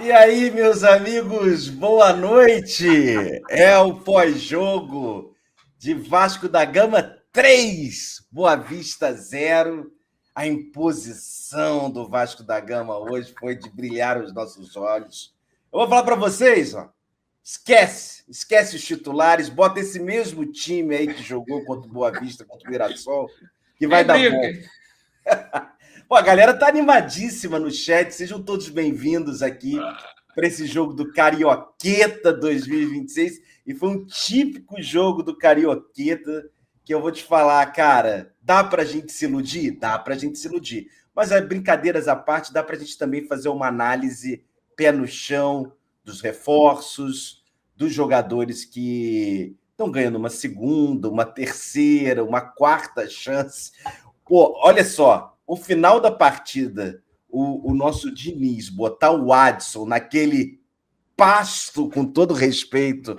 E aí, meus amigos, boa noite! É o pós-jogo de Vasco da Gama 3, Boa Vista 0. A imposição do Vasco da Gama hoje foi de brilhar os nossos olhos. Eu vou falar para vocês, ó. Esquece os titulares, bota esse mesmo time aí que jogou contra o Boa Vista, contra o Mirassol, que vai dar bom. Pô, a galera tá animadíssima no chat. Sejam todos bem-vindos aqui para esse jogo do Carioqueta 2026. E foi um típico jogo do Carioqueta que eu vou te falar, cara, dá pra gente se iludir? Dá pra gente se iludir. Mas, brincadeiras à parte, dá pra gente também fazer uma análise pé no chão dos reforços, dos jogadores que estão ganhando uma segunda, uma terceira, uma quarta chance. Pô, olha só, o final da partida, o nosso Diniz botar o Adson naquele pasto, com todo respeito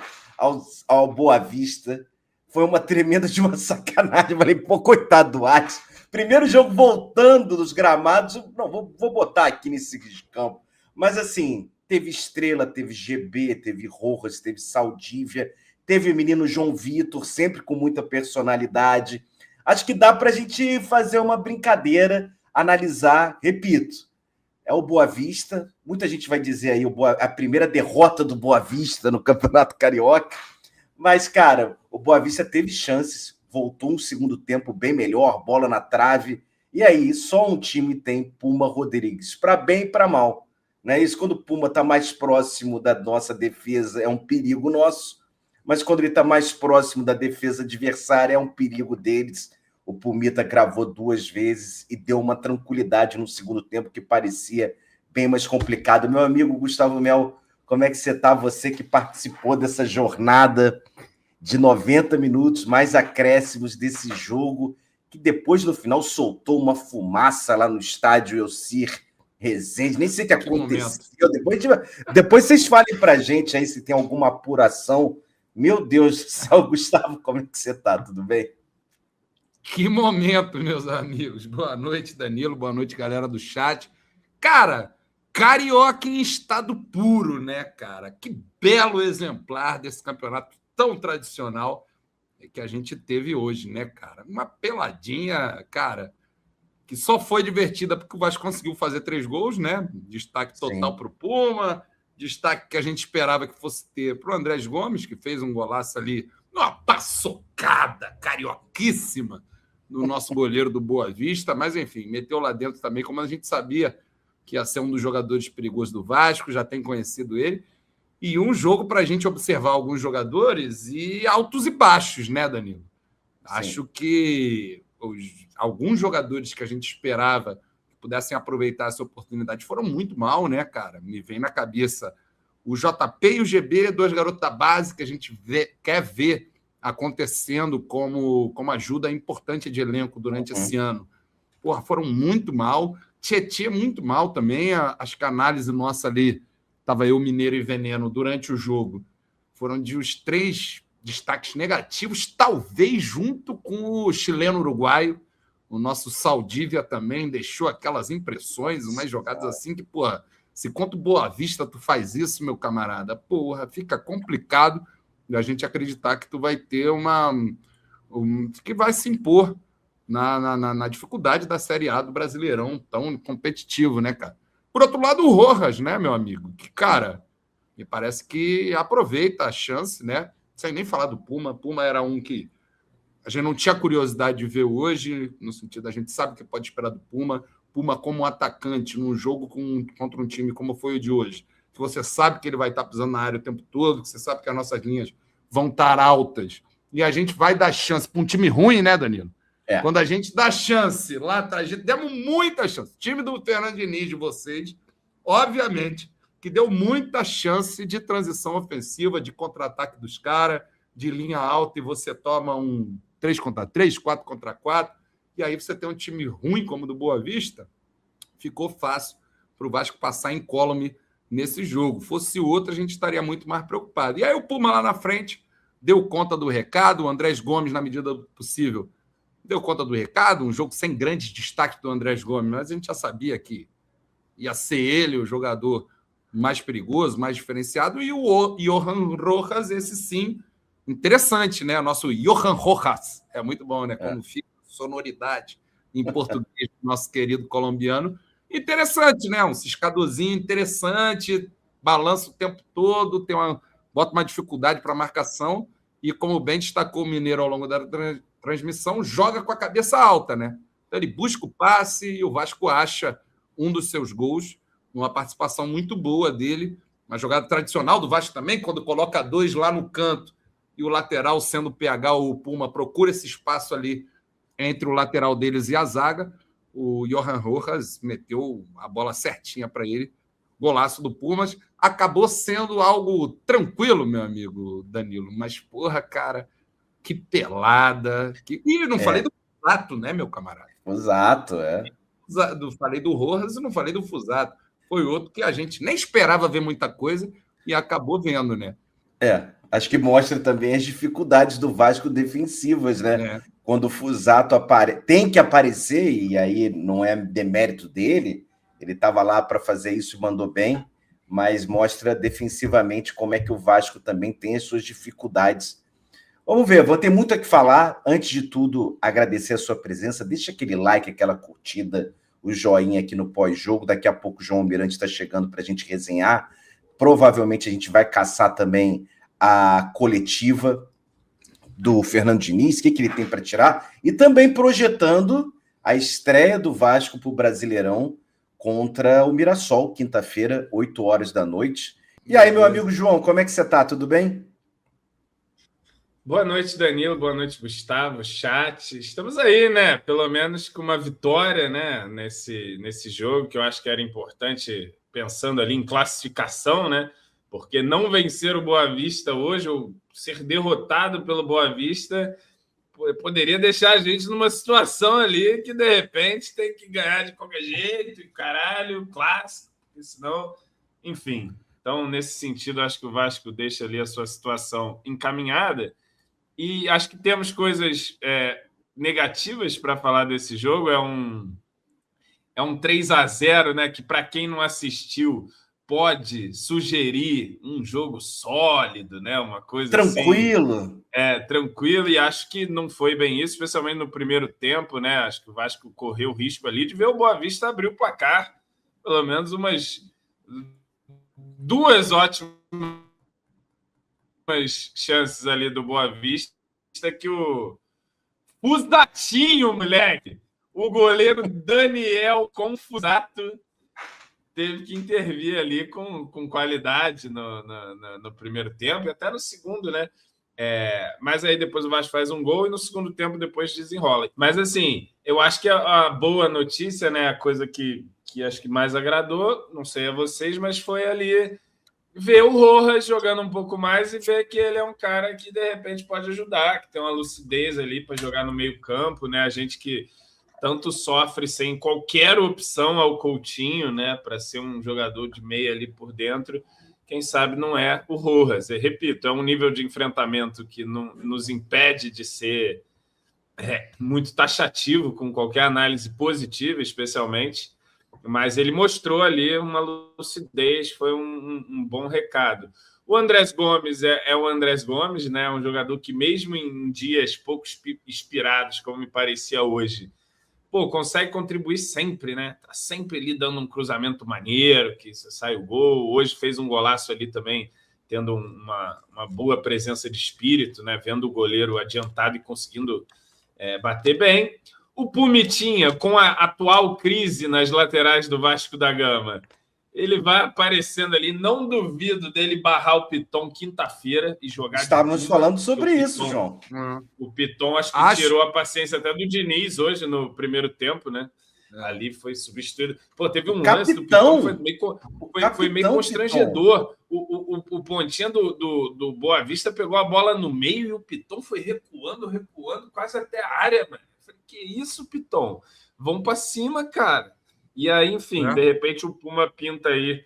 ao Boa Vista, foi uma tremenda de uma sacanagem. Eu falei, pô, coitado do Adson. Primeiro jogo voltando dos gramados, não, vou botar aqui nesse campo. Mas assim, teve Estrela, teve GB, teve Rojas, teve Saldívia, teve o menino João Vitor, sempre com muita personalidade. Acho que dá para a gente fazer uma brincadeira, analisar. Repito, é o Boa Vista. Muita gente vai dizer aí a primeira derrota do Boa Vista no Campeonato Carioca. Mas, cara, o Boa Vista teve chances, voltou um segundo tempo bem melhor, bola na trave. E aí, só um time tem Puma Rodrigues, para bem e para mal. Né? Isso quando o Puma está mais próximo da nossa defesa, é um perigo nosso. Mas quando ele está mais próximo da defesa adversária, é um perigo deles. O Pumita gravou 2 vezes e deu uma tranquilidade no segundo tempo que parecia bem mais complicado. Meu amigo Gustavo Mel, como é que você está? Você que participou dessa jornada de 90 minutos, mais acréscimos desse jogo, que depois, no final, soltou uma fumaça lá no estádio Elcir Rezende. Nem sei o que aconteceu. Depois vocês falem para a gente aí se tem alguma apuração. Meu Deus do céu, Gustavo, como é que você está? Tudo bem? Que momento, meus amigos. Boa noite, Danilo. Boa noite, galera do chat. Cara, carioca em estado puro, né, cara? Que belo exemplar desse campeonato tão tradicional que a gente teve hoje, né, cara? Uma peladinha, cara, que só foi divertida porque o Vasco conseguiu fazer 3 gols, né? Destaque total para o Puma, destaque que a gente esperava que fosse ter para o Andrés Gomes, que fez um golaço ali, uma paçocada carioquíssima no nosso goleiro do Boa Vista, mas enfim, meteu lá dentro também, como a gente sabia que ia ser um dos jogadores perigosos do Vasco, já tem conhecido ele, e um jogo para a gente observar alguns jogadores e altos e baixos, né, Danilo? Sim. Acho que alguns jogadores que a gente esperava que pudessem aproveitar essa oportunidade foram muito mal, né, cara? Me vem na cabeça o JP e o GB, 2 garotos da base que a gente quer ver acontecendo como ajuda importante de elenco durante esse ano. Porra, foram muito mal. Tietê muito mal também. Acho que a análise nossa ali, estava eu, Mineiro e Veneno, durante o jogo, foram de os 3 destaques negativos, talvez junto com o chileno-uruguaio. O nosso Saldívia também deixou aquelas impressões, umas jogadas assim que, porra, se contra o Boa Vista tu faz isso, meu camarada, porra, fica complicado a gente acreditar que tu vai ter que vai se impor na dificuldade da Série A do Brasileirão tão competitivo, né, cara? Por outro lado, o Rojas, né, meu amigo? Que, cara, me parece que aproveita a chance, né? Sem nem falar do Puma. Puma era um que a gente não tinha curiosidade de ver hoje, no sentido, a gente sabe o que pode esperar do Puma. Puma como atacante num jogo contra um time como foi o de hoje, que você sabe que ele vai estar pisando na área o tempo todo, que você sabe que as nossas linhas vão estar altas, e a gente vai dar chance para um time ruim, né, Danilo? É. Quando a gente dá chance lá atrás, demos muita chance. O time do Fernando Diniz de vocês, obviamente, que deu muita chance de transição ofensiva, de contra-ataque dos caras, de linha alta, e você toma um 3 contra 3, 4 contra 4, e aí você tem um time ruim como o do Boa Vista, ficou fácil para o Vasco passar incólume nesse jogo. Fosse outro, a gente estaria muito mais preocupado. E aí o Puma lá na frente deu conta do recado, o Andrés Gomes, na medida do possível, deu conta do recado, um jogo sem grandes destaques do Andrés Gomes, mas a gente já sabia que ia ser ele o jogador mais perigoso, mais diferenciado, e o Johan Rojas, esse sim, interessante, né? Nosso Johan Rojas. É muito bom, né? Como fica a sonoridade em português do nosso querido colombiano. Interessante, né? Um ciscadorzinho interessante, balança o tempo todo, bota uma dificuldade para marcação, e como bem destacou o Mineiro ao longo da transmissão, joga com a cabeça alta, né? Então ele busca o passe e o Vasco acha um dos seus gols, uma participação muito boa dele, uma jogada tradicional do Vasco também, quando coloca 2 lá no canto e o lateral, sendo o PH ou o Puma, procura esse espaço ali entre o lateral deles e a zaga. O Johan Rojas meteu a bola certinha para ele, golaço do Pumas. Acabou sendo algo tranquilo, meu amigo Danilo, mas, porra, cara, que pelada. E não falei do Fusato, né, meu camarada? Fusato, Falei do Rojas e não falei do Fusato. Foi outro que a gente nem esperava ver muita coisa e acabou vendo, né? Acho que mostra também as dificuldades do Vasco defensivas, né? Quando o Fusato tem que aparecer, e aí não é demérito dele, ele estava lá para fazer isso e mandou bem, mas mostra defensivamente como é que o Vasco também tem as suas dificuldades. Vamos ver, vou ter muito a que falar. Antes de tudo, agradecer a sua presença. Deixa aquele like, aquela curtida, o joinha aqui no pós-jogo. Daqui a pouco o João Almirante está chegando para a gente resenhar. Provavelmente a gente vai caçar também a coletiva do Fernando Diniz, o que ele tem para tirar, e também projetando a estreia do Vasco para o Brasileirão contra o Mirassol, quinta-feira, 8 horas da noite. E aí, meu amigo João, como é que você está? Tudo bem? Boa noite, Danilo. Boa noite, Gustavo, chat. Estamos aí, né? Pelo menos com uma vitória, né? Nesse jogo, que eu acho que era importante, pensando ali em classificação, né? Porque não vencer o Boa Vista hoje, ou ser derrotado pelo Boa Vista, poderia deixar a gente numa situação ali que, de repente, tem que ganhar de qualquer jeito, e caralho, clássico, porque senão... Enfim, então, nesse sentido, acho que o Vasco deixa ali a sua situação encaminhada. E acho que temos coisas negativas para falar desse jogo. É um 3-0, né? Que, para quem não assistiu, pode sugerir um jogo sólido, né? Uma coisa tranquilo. Assim, tranquilo, e acho que não foi bem isso, especialmente no primeiro tempo, né? Acho que o Vasco correu o risco ali de ver o Boa Vista abrir o placar, pelo menos umas 2 ótimas chances ali do Boa Vista, que o Fusatinho, moleque, o goleiro Daniel Confusato, teve que intervir ali com qualidade no primeiro tempo e até no segundo, né? Mas aí depois o Vasco faz um gol e no segundo tempo depois desenrola. Mas assim, eu acho que a boa notícia, né? A coisa que acho que mais agradou, não sei a vocês, mas foi ali ver o Rojas jogando um pouco mais e ver que ele é um cara que de repente pode ajudar, que tem uma lucidez ali para jogar no meio campo, né? A gente que tanto sofre sem qualquer opção ao Coutinho, né, para ser um jogador de meia ali por dentro, quem sabe não é o Rojas. Eu repito, é um nível de enfrentamento que não nos impede de ser muito taxativo com qualquer análise positiva, especialmente, mas ele mostrou ali uma lucidez, foi um bom recado. O Andrés Gomes é o Andrés Gomes, né, um jogador que mesmo em dias pouco inspirados, como me parecia hoje, consegue contribuir sempre, né? Tá sempre ali dando um cruzamento maneiro, que sai o gol. Hoje fez um golaço ali também, tendo uma boa presença de espírito, né? Vendo o goleiro adiantado e conseguindo bater bem. O Pumitinha, com a atual crise nas laterais do Vasco da Gama, ele vai aparecendo ali. Não duvido dele barrar o Piton quinta-feira e jogar. Estávamos falando sobre isso, João. O Piton acho que tirou a paciência até do Diniz hoje no primeiro tempo, né? Ali foi substituído. Teve um lance do Piton que foi meio constrangedor. O pontinha do Boa Vista pegou a bola no meio e o Piton foi recuando, quase até a área, mano. Eu falei, que isso, Piton? Vamos para cima, cara. E aí, enfim, de repente o Puma pinta aí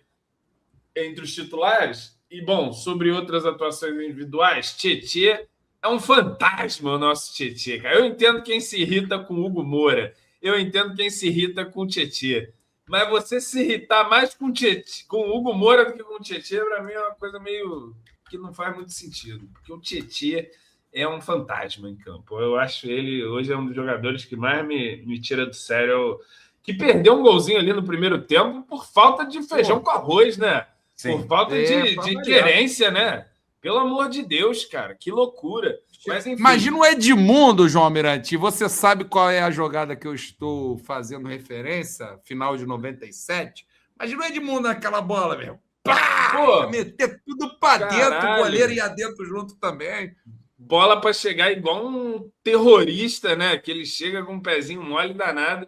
entre os titulares. E, bom, sobre outras atuações individuais, Tietê é um fantasma, o nosso Tietê, cara. Eu entendo quem se irrita com o Hugo Moura. Eu entendo quem se irrita com o Tietê. Mas você se irritar mais com o Hugo Moura do que com o Tietê, para mim é uma coisa meio que não faz muito sentido. Porque o Tietê é um fantasma em campo. Eu acho ele, hoje, é um dos jogadores que mais me tira do sério. Que perdeu um golzinho ali no primeiro tempo por falta de feijão com arroz, né? Sim. Por falta de querência, né? Pelo amor de Deus, cara. Que loucura. Mas, enfim. Imagina o Edmundo, João Almirante. Você sabe qual é a jogada que eu estou fazendo referência? Final de 97. Imagina o Edmundo naquela bola, meu. Pá! Pô, meter tudo para dentro, o goleiro ia dentro junto também. Bola para chegar igual um terrorista, né? Que ele chega com um pezinho mole danado.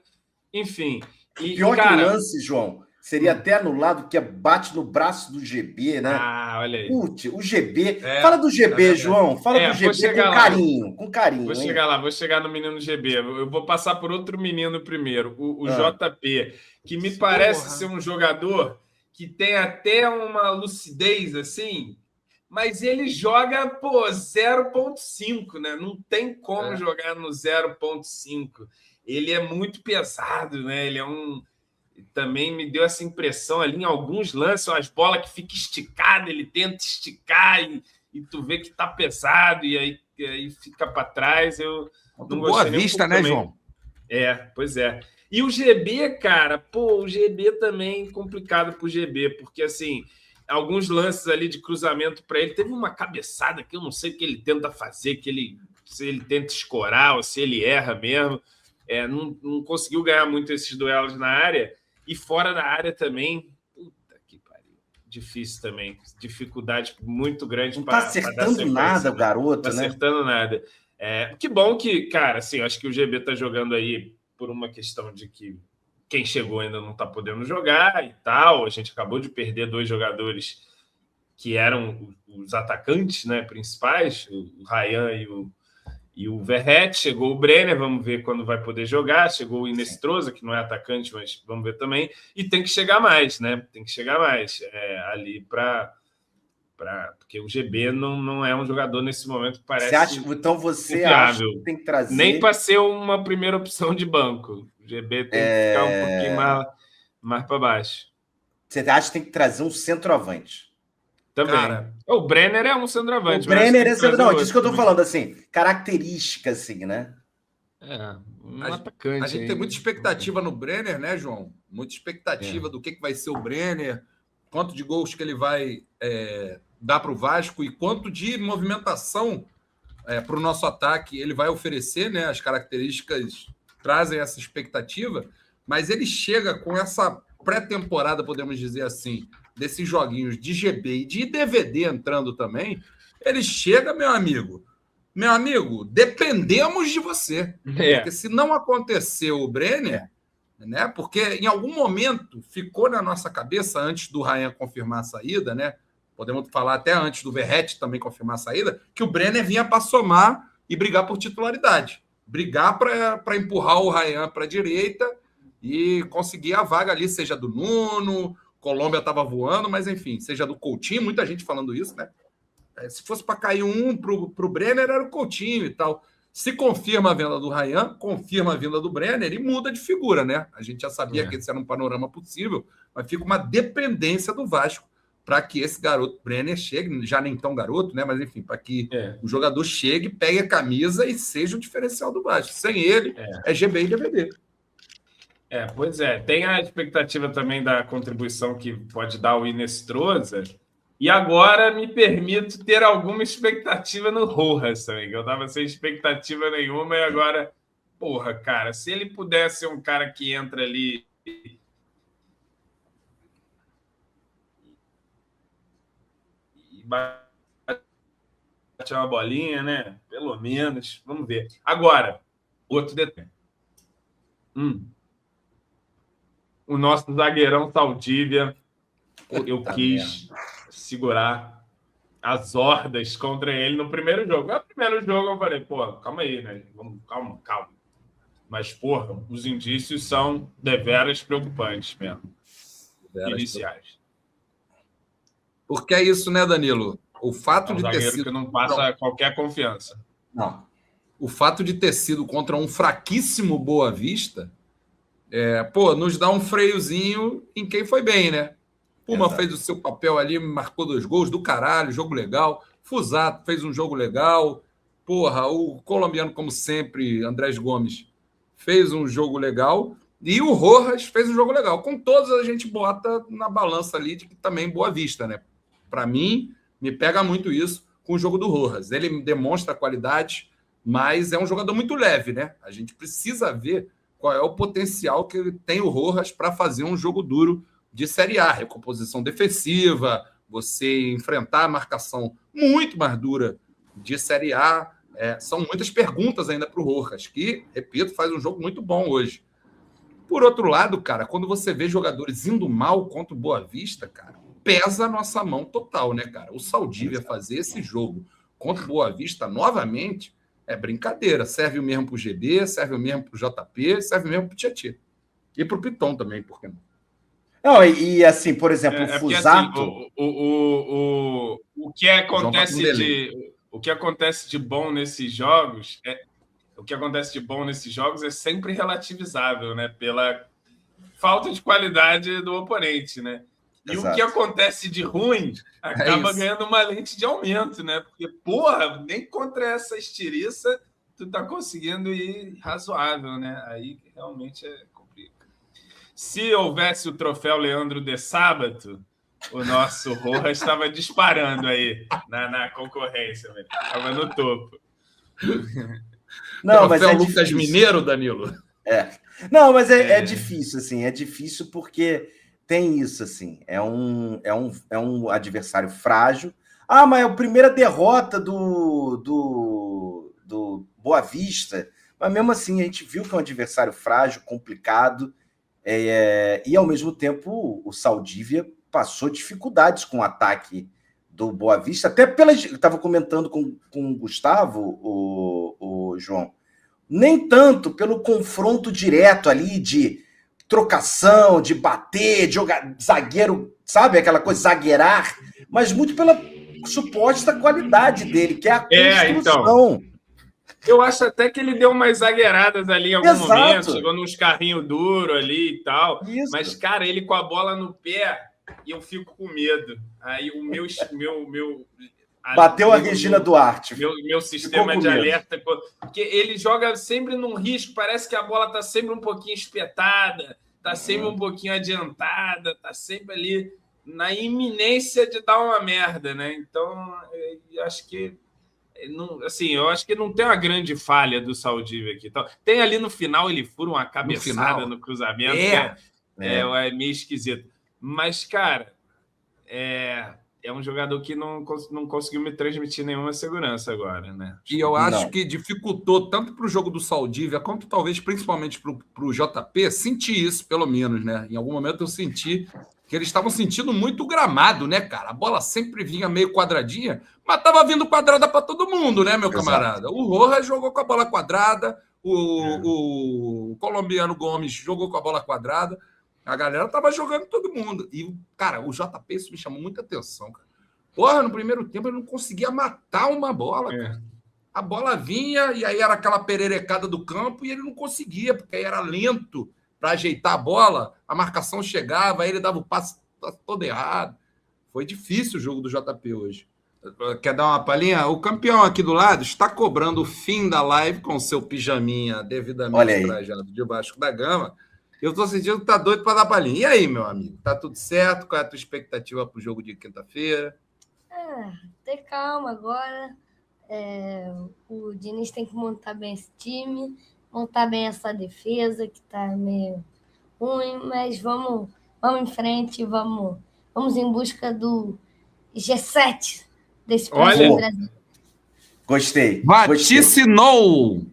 Enfim. Pior que o lance, João, seria até anulado, que bate no braço do GB, né? Ah, olha aí. Putz, o GB. Fala do GB, João. Fala do GB com carinho. Com carinho. Vou chegar lá, vou chegar no menino GB. Eu vou passar por outro menino primeiro, o JP, que me parece ser um jogador que tem até uma lucidez assim, mas ele joga, 0,5, né? Não tem como jogar no 0,5. Ele é muito pesado, né? Ele é também me deu essa impressão ali em alguns lances, as bolas que ficam esticadas, ele tenta esticar e tu vê que tá pesado e aí fica para trás. Eu não Boa Vista, né, também. João? Pois é. E o GB, cara, o GB também complicado pro GB, porque assim, alguns lances ali de cruzamento para ele, teve uma cabeçada que eu não sei o que ele tenta fazer, se ele tenta escorar ou se ele erra mesmo. Não conseguiu ganhar muito esses duelos na área. E fora da área também, puta que pariu. Difícil também. Dificuldade muito grande para dar sequência. Não tá acertando nada o garoto, né? Não tá acertando nada. Que bom que, cara, assim, eu acho que o GB tá jogando aí por uma questão de que quem chegou ainda não tá podendo jogar e tal. A gente acabou de perder 2 jogadores que eram os atacantes, né, principais, o Ryan e o Verratti. Chegou o Brenner, vamos ver quando vai poder jogar. Chegou o Inestrosa, que não é atacante, mas vamos ver também. E tem que chegar mais, né? Tem que chegar mais ali para... Porque o GB não é um jogador nesse momento que parece então você acha que tem que trazer... Nem para ser uma primeira opção de banco. O GB tem que ficar um pouquinho mais para baixo. Você acha que tem que trazer um centroavante? Também. Cara, o Brenner é um centroavante. O Brenner é centroavante. Não, disso que eu tô falando, assim, característica, assim, né? Atacante. A gente tem muita expectativa no Brenner, né, João? Muita expectativa do que vai ser o Brenner, quanto de gols que ele vai dar para o Vasco e quanto de movimentação para o nosso ataque ele vai oferecer, né? As características trazem essa expectativa, mas ele chega com essa pré-temporada, podemos dizer assim, desses joguinhos de GB e de DVD entrando também. Ele chega, meu amigo, dependemos de você. Porque se não acontecer o Brenner, né? Porque em algum momento ficou na nossa cabeça, antes do Ryan confirmar a saída, né? Podemos falar até antes do Verratti também confirmar a saída, que o Brenner vinha para somar e brigar por titularidade. Brigar para empurrar o Ryan para a direita e conseguir a vaga ali, seja do Nuno, Colômbia estava voando, mas enfim, seja do Coutinho, muita gente falando isso, né? Se fosse para cair um para o Brenner, era o Coutinho e tal. Se confirma a venda do Ryan, confirma a vinda do Brenner e muda de figura, né? A gente já sabia que esse era um panorama possível, mas fica uma dependência do Vasco para que esse garoto Brenner chegue, já nem tão garoto, né? Mas enfim, para que o jogador chegue, pegue a camisa e seja o diferencial do Vasco. Sem ele, é GB e DVD. Pois é. Tem a expectativa também da contribuição que pode dar o Inestrosa. E agora me permito ter alguma expectativa no Rojas também, que eu estava sem expectativa nenhuma e agora, porra, cara, se ele pudesse ser um cara que entra ali e bate uma bolinha, né? Pelo menos, vamos ver. Agora, outro detalhe. O nosso zagueirão Saldívia, eu quis segurar as hordas contra ele no primeiro jogo. No primeiro jogo eu falei, pô, calma aí, né? Vamos, calma. Mas, porra, os indícios são deveras preocupantes mesmo. Iniciais. Porque é isso, né, Danilo? O fato de ter sido... que não passa qualquer confiança. Não. O fato de ter sido contra um fraquíssimo Boa Vista nos dá um freiozinho em quem foi bem, né? Puma Exato. fez o seu papel ali, marcou 2 gols do caralho, jogo legal. Fusato fez um jogo legal. Porra, o colombiano, como sempre, Andrés Gomes, fez um jogo legal. E o Rojas fez um jogo legal. Com todos, a gente bota na balança ali de que também Boa Vista, né? Para mim, me pega muito isso com o jogo do Rojas. Ele demonstra qualidade, mas é um jogador muito leve, né? A gente precisa ver qual é o potencial que tem o Rojas para fazer um jogo duro de Série A, recomposição defensiva, você enfrentar a marcação muito mais dura de Série A. São muitas perguntas ainda para o Rojas, que, repito, faz um jogo muito bom hoje. Por outro lado, cara, quando você vê jogadores indo mal contra o Boa Vista, cara, pesa a nossa mão total, né, cara? O Saldívia fazer esse jogo contra o Boa Vista novamente é brincadeira. Serve o mesmo para o GB, serve o mesmo para o JP, serve o mesmo para o Tietê. E para o Piton também, por que não? Não, e assim, por exemplo, o porque, Fusato... assim, o que acontece de bom nesses jogos é sempre relativizável, né? Pela falta de qualidade do oponente, né? E Exato. o que acontece de ruim acaba ganhando uma lente de aumento, né? Porque, porra, nem contra essa estiriça tu tá conseguindo ir razoável, né? Aí realmente é complicado. Se houvesse o troféu Leandro de Sábato, o nosso Rojas estava disparando aí na concorrência, velho. Estava no topo. Não, mas troféu é Lucas difícil. Mineiro, Danilo? Não, mas é difícil, assim. É difícil porque tem isso, assim. É um adversário frágil. Mas é a primeira derrota do Boa Vista. Mas mesmo assim, a gente viu que é um adversário frágil, complicado. E, ao mesmo tempo, o Saldívia passou dificuldades com o ataque do Boa Vista. Até eu estava comentando com o Gustavo, o João, nem tanto pelo confronto direto ali de trocação, de bater, de jogar zagueiro, sabe? Aquela coisa, zagueirar, mas muito pela suposta qualidade dele, que é a construção. Então, eu acho até que ele deu umas zagueiradas ali em algum momento, chegou nos carrinhos duros ali e tal. Isso. Mas, cara, ele com a bola no pé, eu fico com medo. Aí o meu bateu a Regina Duarte. Meu sistema de alerta. Porque ele joga sempre num risco, parece que a bola está sempre um pouquinho espetada, está sempre um pouquinho adiantada, está sempre ali na iminência de dar uma merda, né? Então, eu acho que não tem uma grande falha do Saldívia aqui. Então, tem ali no final, ele fura uma cabeçada no cruzamento, é meio esquisito. Mas, cara, é um jogador que não conseguiu me transmitir nenhuma segurança agora, né? E eu acho que dificultou tanto para o jogo do Saldívia, quanto talvez principalmente para o JP, senti isso, pelo menos, né? Em algum momento eu senti que eles estavam sentindo muito gramado, né, cara? A bola sempre vinha meio quadradinha, mas estava vindo quadrada para todo mundo, né, meu camarada? O Rojas jogou com a bola quadrada, o colombiano Gomes jogou com a bola quadrada, a galera tava jogando todo mundo. E, cara, o JP, isso me chamou muita atenção, cara. Porra, no primeiro tempo ele não conseguia matar uma bola, cara. A bola vinha e aí era aquela pererecada do campo e ele não conseguia, porque aí era lento para ajeitar a bola, a marcação chegava, aí ele dava o passe todo errado. Foi difícil o jogo do JP hoje. Quer dar uma palhinha? O campeão aqui do lado está cobrando o fim da live com o seu pijaminha devidamente trajado de Vasco da Gama. Eu tô sentindo que tá doido para dar palhinha. E aí, meu amigo? Tá tudo certo? Qual é a tua expectativa pro jogo de quinta-feira? Ter calma agora. O Diniz tem que montar bem esse time, montar bem essa defesa, que tá meio ruim, mas vamos em frente, vamos em busca do G7 desse próximo Brasil. Gostei. Vaticinou!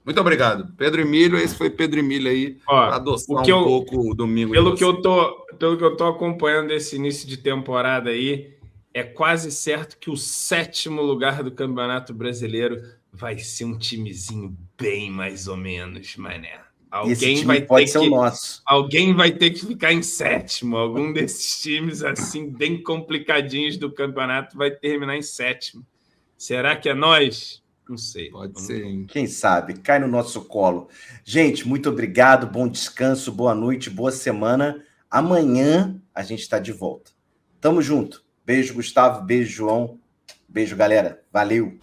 Muito obrigado. Pedro Emílio, esse foi Pedro Emílio aí, para adoçar um pouco o domingo. Pelo que eu tô acompanhando esse início de temporada aí, é quase certo que o 7º lugar do Campeonato Brasileiro vai ser um timezinho bem mais ou menos, mané. Alguém vai ter que ser o nosso. Alguém vai ter que ficar em 7º. Algum desses times assim bem complicadinhos do campeonato vai terminar em 7º. Será que é nós? Não sei. Pode ser, hein? Quem sabe? Cai no nosso colo. Gente, muito obrigado. Bom descanso, boa noite, boa semana. Amanhã a gente está de volta. Tamo junto. Beijo, Gustavo. Beijo, João. Beijo, galera. Valeu.